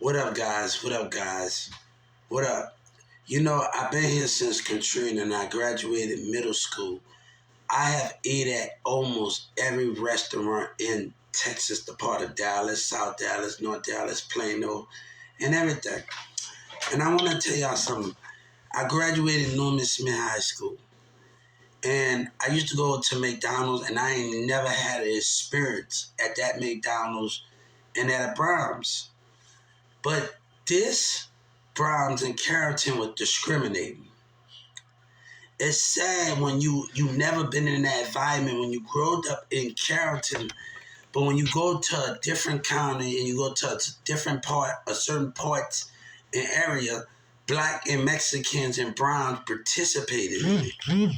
What up, guys? What up, guys? What up? I've been here since Katrina and I graduated middle school. I have eaten at almost every restaurant in Texas, the part of Dallas, South Dallas, North Dallas, Plano, and everything. And I want to tell y'all something. I graduated Norman Smith High School. And I used to go to McDonald's and I ain't never had an experience at that McDonald's and at a Brahms. But this Brahms in Carrollton was discriminating. It's sad when you never been in that environment, when you growed up in Carrollton, but when you go to a different county and you go to a certain parts and area, black and Mexicans and Browns participated in it.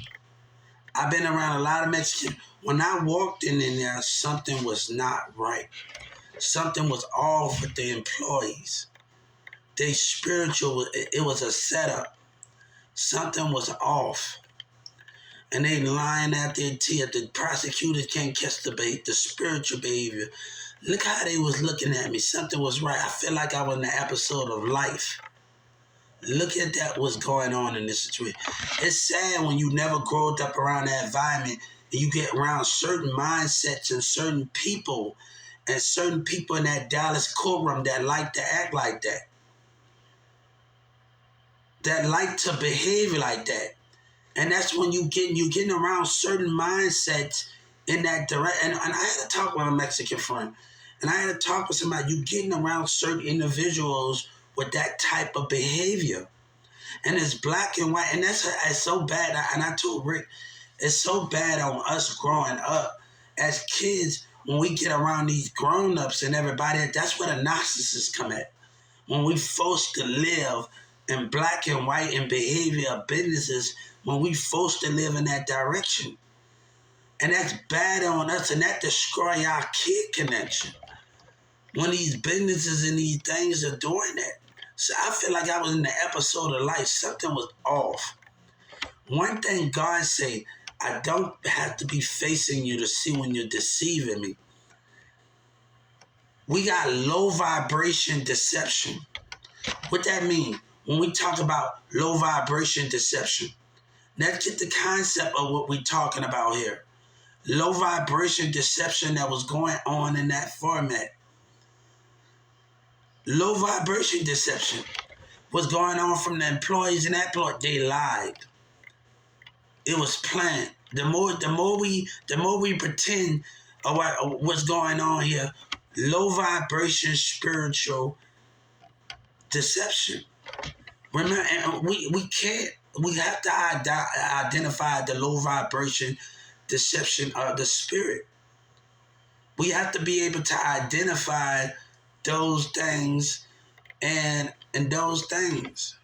I've been around a lot of Mexicans. When I walked in there, something was not right. Something was off with the employees. They spiritual, it was a setup. Something was off. And they lying out their teeth. The prosecutors can't catch the spiritual behavior. Look how they was looking at me. Something was right. I feel like I was in an episode of Life. Look at that, what's going on in this situation. It's sad when you never growed up around that environment and you get around certain mindsets and certain people in that Dallas courtroom that like to act like that. That like to behave like that. And that's when you're getting around certain mindsets in that direction. And I had to talk with a Mexican friend. And I had to talk with somebody. You getting around certain individuals with that type of behavior. And it's black and white. And it's so bad. And I told Rick, it's so bad on us growing up as kids when we get around these grown-ups and everybody. That's where the narcissists come at. When we forced to live in black and white and behavior of businesses, when we forced to live in that direction. And that's bad on us, and that destroy our kid connection. When these businesses and these things are doing that. So I feel like I was in the episode of Life. Something was off. One thing God say, I don't have to be facing you to see when you're deceiving me. We got low vibration deception. What that mean? When we talk about low vibration deception, let's get the concept of what we're talking about here. Low vibration deception that was going on in that format. Low vibration deception was going on from the employees in that plot. They lied. It was planned. The more we pretend about what's going on here, low vibration spiritual deception. Remember, and we can't. We have to identify the low vibration deception of the spirit. We have to be able to identify those things and those things.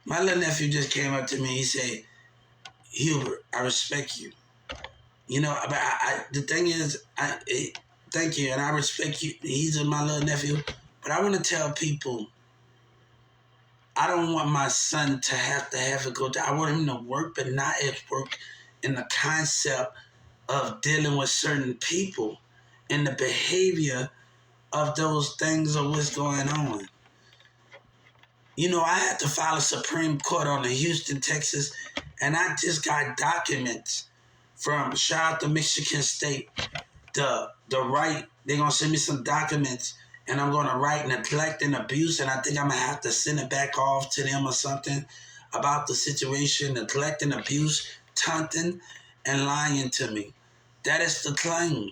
My little nephew just came up to me. He said, "Hubert, I respect you. But the thing is, thank you, and I respect you. He's my little nephew. But I want to tell people, I don't want my son to have it go down. I want him to work, but not at work in the concept of dealing with certain people and the behavior of those things of what's going on. I had to file a Supreme Court on the Houston, Texas, and I just got documents from, shout out to Michigan State, the right, they're going to send me some documents and I'm going to write neglect and abuse, and I think I'm going to have to send it back off to them or something about the situation, neglect and abuse, taunting and lying to me. That is the claim.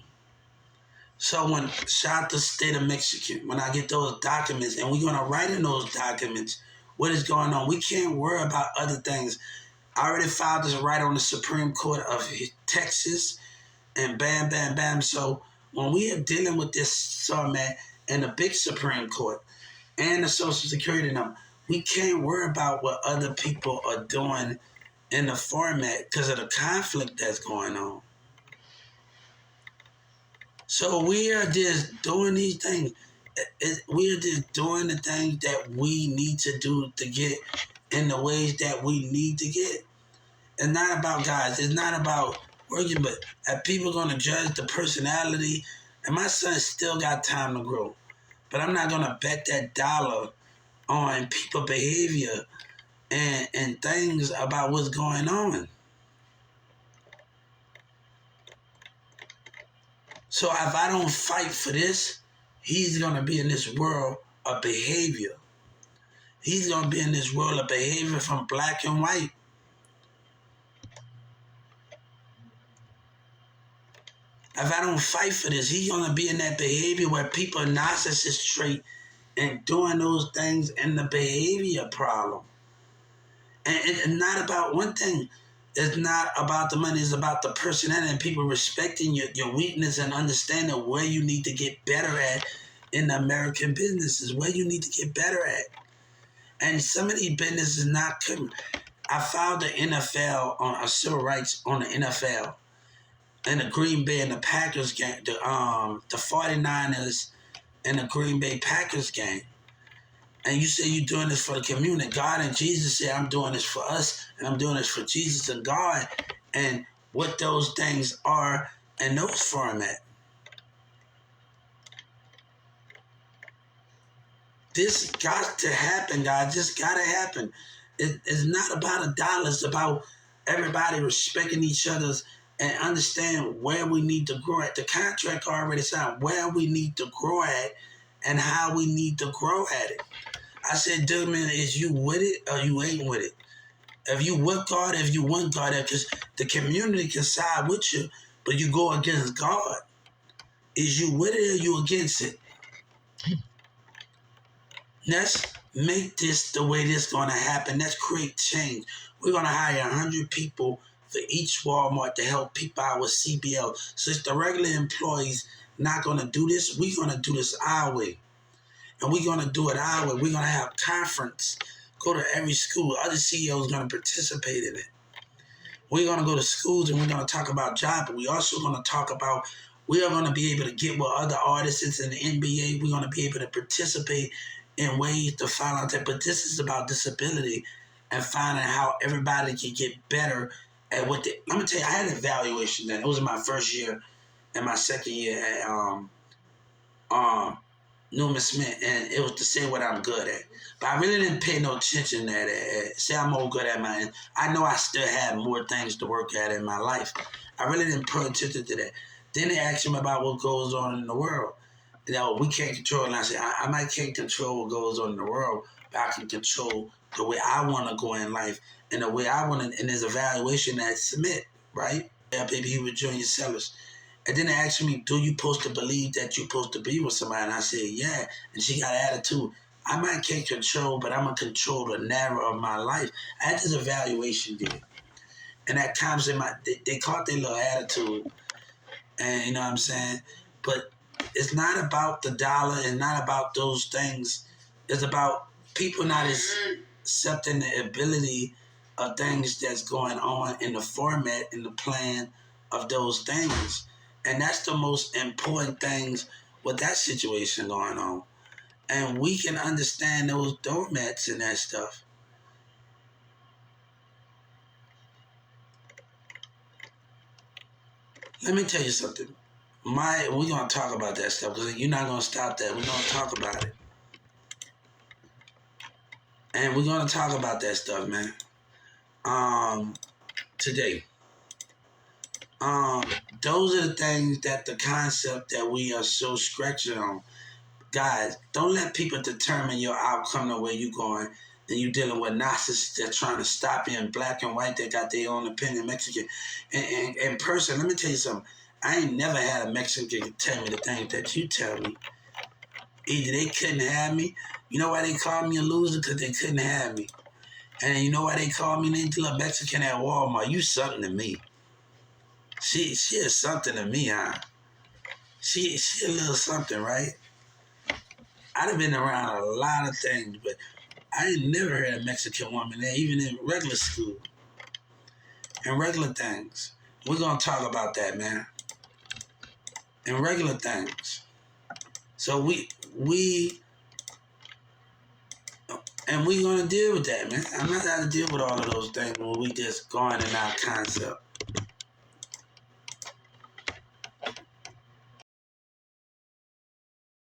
So shout out to the state of Michigan, when I get those documents, and we're going to write in those documents what is going on. We can't worry about other things. I already filed this right on the Supreme Court of Texas, and bam, bam, bam. So when we are dealing with this format and the big Supreme Court and the Social Security number, we can't worry about what other people are doing in the format because of the conflict that's going on. So we are just doing these things. We are just doing the things that we need to do to get in the ways that we need to get. It's not about, guys, it's not about working, but are people gonna judge the personality? And my son still got time to grow. But I'm not gonna bet that dollar on people behavior and things about what's going on. So if I don't fight for this, he's gonna be in this world of behavior. He's gonna be in this world of behavior from black and white. If I don't fight for this, he's gonna be in that behavior where people are narcissist trait and doing those things and the behavior problem. And it's not about one thing. It's not about the money. It's about the personality and people respecting your weakness and understanding where you need to get better at in the American businesses, where you need to get better at. And some of these businesses not coming. I filed the NFL on a civil rights on the NFL and the Green Bay and the Packers game, the 49ers and the Green Bay Packers game. And you say you're doing this for the community. God and Jesus say, I'm doing this for us, and I'm doing this for Jesus and God, and what those things are and those format. This got to happen, guys. This got to happen. It's not about a dollar. It's about everybody respecting each other's and understand where we need to grow at. The contract already signed, where we need to grow at and how we need to grow at it. I said, Dillman, is you with it or you ain't with it? If you with God, if you want God, because the community can side with you, but you go against God. Is you with it or you against it? Let's make this the way this is going to happen. Let's create change. We're going to hire 100 people for each Walmart to help people out with CBL. So it's the regular employees not going to do this. We're going to do this our way. And we're going to do it our way. We're going to have conference, go to every school. Other CEOs going to participate in it. We're going to go to schools and we're going to talk about jobs, but we're also going to talk about, we are going to be able to get with other artists in the NBA. We're going to be able to participate in ways to find out that, but this is about disability and finding how everybody can get better at what they, let me tell you, I had an evaluation then. It was in my first year and my second year at Newman Smith, and it was to say what I'm good at. But I really didn't pay no attention at it. Say I'm more good at my, I know I still have more things to work at in my life. I really didn't pay attention to that. Then they asked him about what goes on in the world. You know, we can't control, and I said, I might can't control what goes on in the world, but I can control the way I want to go in life and the way I want to, and there's evaluation that submit, right? Yeah, baby, he was junior sellers. And then they asked me, do you supposed to believe that you're supposed to be with somebody? And I said, yeah. And she got an attitude. I might can't control, but I'm going to control the narrative of my life. I had this evaluation there. And that comes in my, they caught their little attitude. And you know what I'm saying? But it's not about the dollar. It's not about those things. It's about people not accepting the ability of things that's going on in the format, in the plan of those things. And that's the most important things with that situation going on. And we can understand those doormats and that stuff. Let me tell you something. We're going to talk about that stuff because you're not going to stop that. We're going to talk about it. And we're going to talk about that stuff, man. Today. Those are the things that the concept that we are so scratching on. Guys, don't let people determine your outcome the way you're going. And you dealing with narcissists that trying to stop you, and black and white that got their own opinion, Mexican. And person, let me tell you something. I ain't never had a Mexican tell me the things that you tell me. Either they couldn't have me. You know why they call me a loser? Because they couldn't have me. And you know why they call me an little Mexican at Walmart? You something to me. She is something to me, huh? She a little something, right? I'd have been around a lot of things, but I ain't never heard a Mexican woman there, even in regular school. And regular things. We're going to talk about that, man. And regular things. So we're going to deal with that, man. I'm not going to deal with all of those things when we just going in our concept.